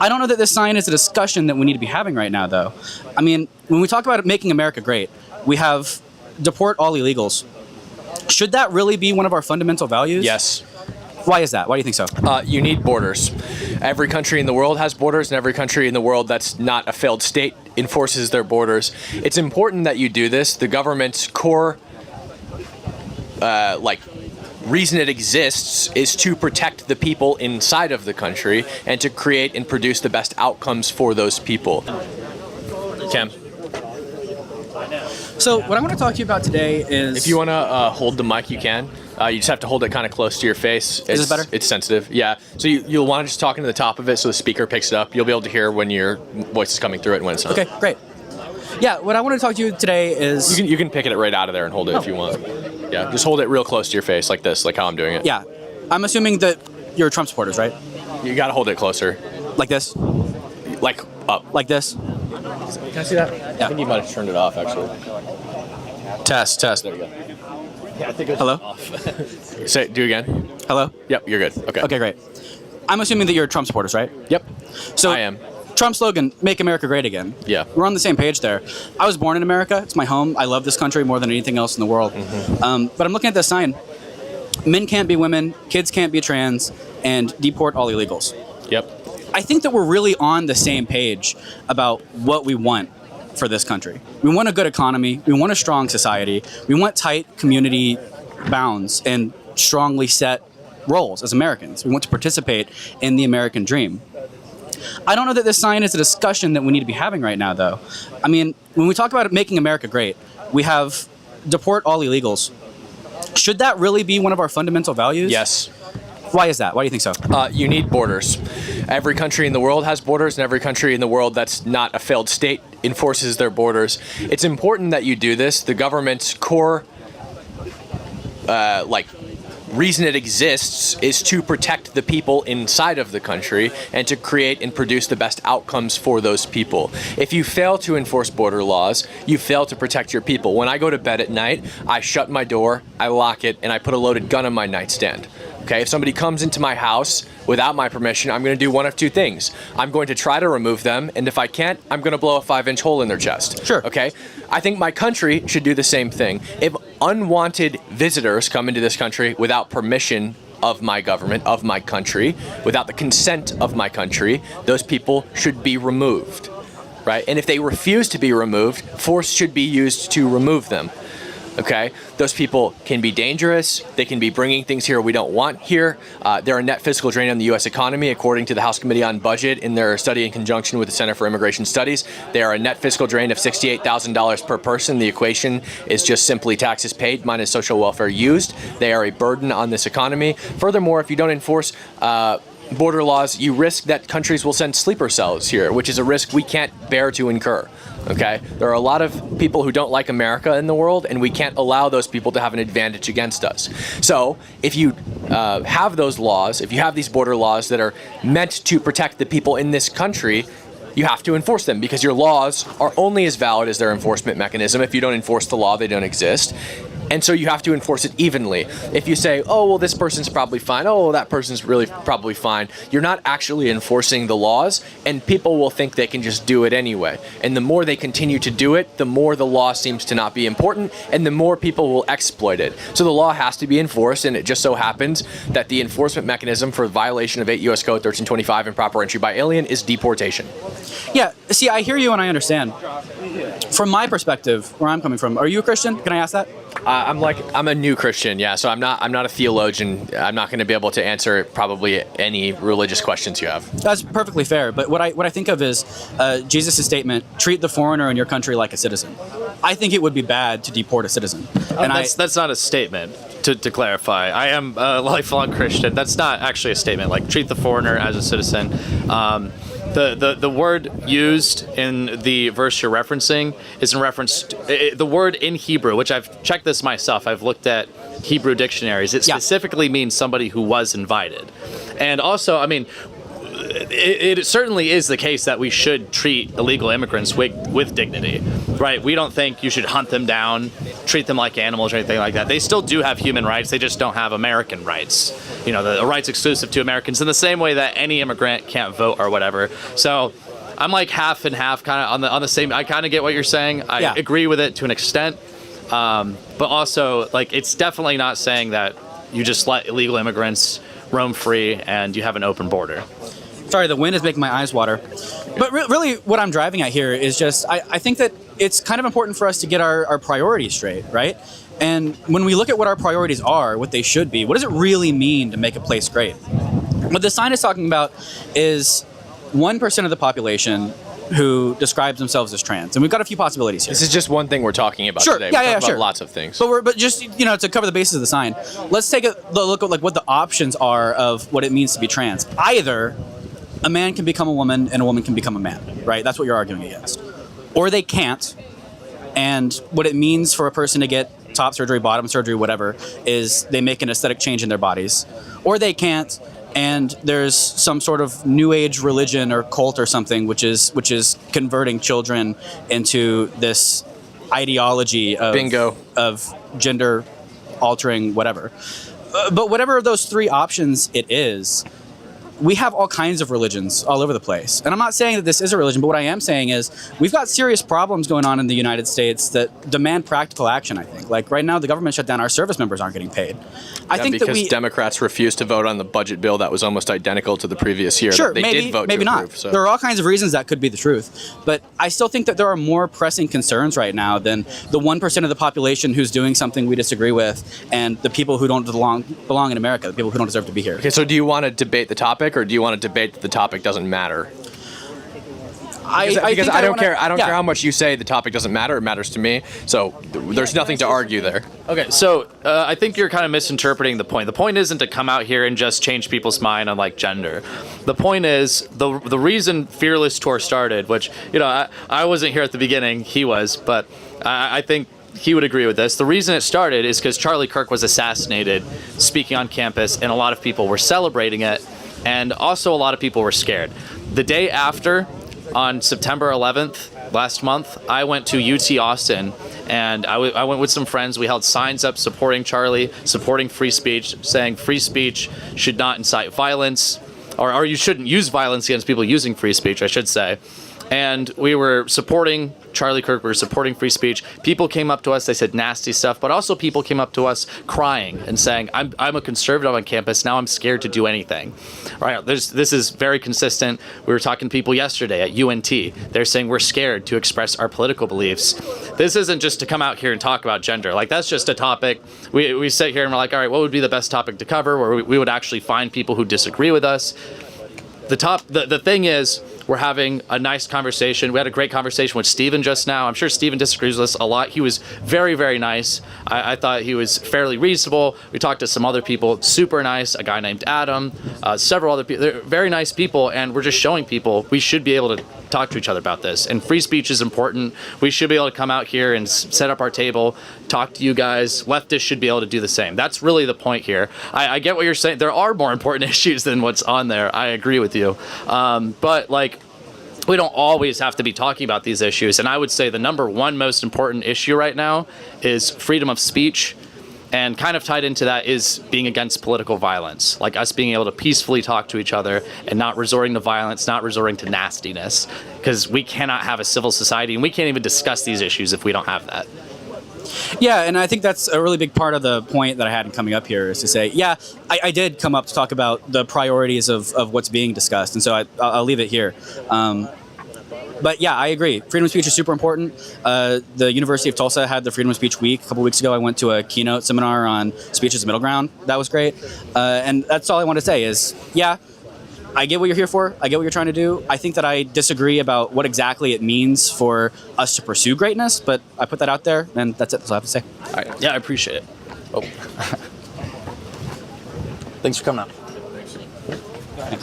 I don't know that this sign is a discussion that we need to be having right now, though. I mean, when we talk about making America great, we have deport all illegals. Should that really be one of our fundamental values? Yes. Why is that? Why do you think so? You need borders. Every country in the world has borders, and every country in the world that's not a failed state enforces their borders. It's important that you do this. The government's core, reason it exists is to protect the people inside of the country and to create and produce the best outcomes for those people. Cam? So what I want to talk to you about today is... If you want to hold the mic, you can. You just have to hold it kind of close to your face. Is this better? It's sensitive, yeah. So you'll want to just talk into the top of it so the speaker picks it up. You'll be able to hear when your voice is coming through it and when it's not. Okay, great. Yeah, what I want to talk to you today is... You can pick it right out of there and hold it if you want. Yeah, just hold it real close to your face like this, like how I'm doing it. Yeah. I'm assuming that you're Trump supporters, right? You got to hold it closer. Like this? Like up. Like this? Can I see that? Yeah. I think you might have turned it off, actually. Test. There you go. Yeah, I think it was Hello? off. Do again. Hello? Yep, you're good. Okay. Okay, great. I'm assuming that you're Trump supporters, right? Yep. So I am. Trump's slogan, "Make America Great Again." Yeah. We're on the same page there. I was born in America. It's my home. I love this country more than anything else in the world. Mm-hmm. But I'm looking at this sign. Men can't be women, kids can't be trans, and deport all illegals. Yep. I think that we're really on the same page about what we want for this country. We want a good economy. We want a strong society. We want tight community bounds and strongly set roles as Americans. We want to participate in the American dream. I don't know that this sign is a discussion that we need to be having right now, though. I mean, when we talk about making America great, we have deport all illegals. Should that really be one of our fundamental values? Yes. Why is that? Why do you think so? You need borders. Every country in the world has borders, and every country in the world that's not a failed state enforces their borders. It's important that you do this. The government's core, reason it exists is to protect the people inside of the country and to create and produce the best outcomes for those people. If you fail to enforce border laws, you fail to protect your people. When I go to bed at night, I shut my door, I lock it, and I put a loaded gun on my nightstand. Okay, if somebody comes into my house without my permission, I'm going to do one of two things. I'm going to try to remove them, and if I can't, I'm going to blow a 5-inch hole in their chest. Sure. Okay? I think my country should do the same thing. If unwanted visitors come into this country without permission of my government, of my country, without the consent of my country, those people should be removed. Right? And if they refuse to be removed, force should be used to remove them. Okay, those people can be dangerous. They can be bringing things here we don't want here. They're a net fiscal drain on the U.S. economy, according to the House Committee on Budget in their study in conjunction with the Center for Immigration Studies. They are a net fiscal drain of $68,000 per person. The equation is just simply taxes paid minus social welfare used. They are a burden on this economy. Furthermore, if you don't enforce border laws, you risk that countries will send sleeper cells here, which is a risk we can't bear to incur. Okay, there are a lot of people who don't like America in the world, and we can't allow those people to have an advantage against us. So if you have those laws, if you have these border laws that are meant to protect the people in this country, you have to enforce them, because your laws are only as valid as their enforcement mechanism. If you don't enforce the law, they don't exist. And so you have to enforce it evenly. If you say, oh, well, this person's probably fine. Oh, that person's really probably fine. You're not actually enforcing the laws, and people will think they can just do it anyway. And the more they continue to do it, the more the law seems to not be important, and the more people will exploit it. So the law has to be enforced, and it just so happens that the enforcement mechanism for violation of 8 U.S. Code 1325 improper entry by alien is deportation. Yeah, see, I hear you and I understand. From my perspective, where I'm coming from, are you a Christian? Can I ask that? I'm a new Christian, yeah. So I'm not a theologian. I'm not going to be able to answer probably any religious questions you have. That's perfectly fair. But what I think of is Jesus' statement: treat the foreigner in your country like a citizen. I think it would be bad to deport a citizen. That's not a statement. To clarify, I am a lifelong Christian. That's not actually a statement. Like, treat the foreigner as a citizen. The word used in the verse you're referencing is in reference to the word in Hebrew, which I've checked this myself. I've looked at Hebrew dictionaries. It specifically means somebody who was invited. And also, I mean, it certainly is the case that we should treat illegal immigrants with dignity, right? We don't think you should hunt them down treat them like animals or anything like that. They still do have human rights. They just don't have American rights. You know, the rights exclusive to Americans in the same way that any immigrant can't vote or whatever. So I'm like half and half kind of on the same. I kind of get what you're saying. I agree with it to an extent. But also, like, it's definitely not saying that you just let illegal immigrants roam free and you have an open border. Sorry, the wind is making my eyes water. But really, what I'm driving at here is just, I think that it's kind of important for us to get our priorities straight, right? And when we look at what our priorities are, what they should be, what does it really mean to make a place great? What the sign is talking about is 1% of the population who describes themselves as trans. And we've got a few possibilities here. This is just one thing we're talking about today. We're talking about lots of things. But just, you know, to cover the bases of the sign, let's take a look at like what the options are of what it means to be trans. Either a man can become a woman and a woman can become a man, right? That's what you're arguing against. Or they can't. And what it means for a person to get top surgery, bottom surgery, whatever, is they make an aesthetic change in their bodies. Or they can't, and there's some sort of new age religion or cult or something which is converting children into this ideology of bingo of gender altering whatever. But whatever of those three options it is, we have all kinds of religions all over the place. And I'm not saying that this is a religion, but what I am saying is we've got serious problems going on in the United States that demand practical action, I think. Like right now, the government shut down, our service members aren't getting paid. I think because that Democrats refused to vote on the budget bill that was almost identical to the previous year. Sure, they did vote maybe to not. approve, so. There are all kinds of reasons that could be the truth. But I still think that there are more pressing concerns right now than the 1% of the population who's doing something we disagree with and the people who don't belong in America, the people who don't deserve to be here. Okay, so do you want to debate the topic, or do you want to debate that the topic doesn't matter? I don't care how much you say the topic doesn't matter. It matters to me. So there's nothing to argue there. Okay, so I think you're kind of misinterpreting the point. The point isn't to come out here and just change people's mind on like gender. The point is the reason Fearless Tour started, which, you know, I wasn't here at the beginning. He was, but I think he would agree with this. The reason it started is because Charlie Kirk was assassinated speaking on campus, and a lot of people were celebrating it, and also a lot of people were scared. The day after, on September 11th, last month, I went to UT Austin, and I went with some friends. We held signs up supporting Charlie, supporting free speech, saying free speech should not incite violence, or you shouldn't use violence against people using free speech, I should say. And we were supporting Charlie Kirk, we were supporting free speech. People came up to us, they said nasty stuff, but also people came up to us crying and saying, I'm a conservative on campus, now I'm scared to do anything. All right, this is very consistent. We were talking to people yesterday at UNT. They're saying we're scared to express our political beliefs. This isn't just to come out here and talk about gender. Like, that's just a topic. We sit here and we're like, all right, what would be the best topic to cover, where we would actually find people who disagree with us. The thing is, we're having a nice conversation. We had a great conversation with Steven just now. I'm sure Steven disagrees with us a lot. He was very, very nice. I thought he was fairly reasonable. We talked to some other people, super nice, a guy named Adam, several other people. They're very nice people, and we're just showing people we should be able to talk to each other about this. And free speech is important. We should be able to come out here and set up our table, talk to you guys. Leftists should be able to do the same. That's really the point here. I get what you're saying. There are more important issues than what's on there. I agree with you. But, like, we don't always have to be talking about these issues. And I would say the number one most important issue right now is freedom of speech. And kind of tied into that is being against political violence, like us being able to peacefully talk to each other and not resorting to violence, not resorting to nastiness, because we cannot have a civil society and we can't even discuss these issues if we don't have that. Yeah, and I think that's a really big part of the point that I had in coming up here is to say, yeah, I did come up to talk about the priorities of what's being discussed, and so I'll leave it here. But yeah, I agree. Freedom of speech is super important. The University of Tulsa had the Freedom of Speech Week a couple weeks ago. I went to a keynote seminar on speech as a middle ground. That was great. And that's all I want to say is, yeah, I get what you're here for. I get what you're trying to do. I think that I disagree about what exactly it means for us to pursue greatness, but I put that out there, and that's it. That's all I have to say. All right. Yeah, I appreciate it. Oh. Thanks for coming out. Thanks.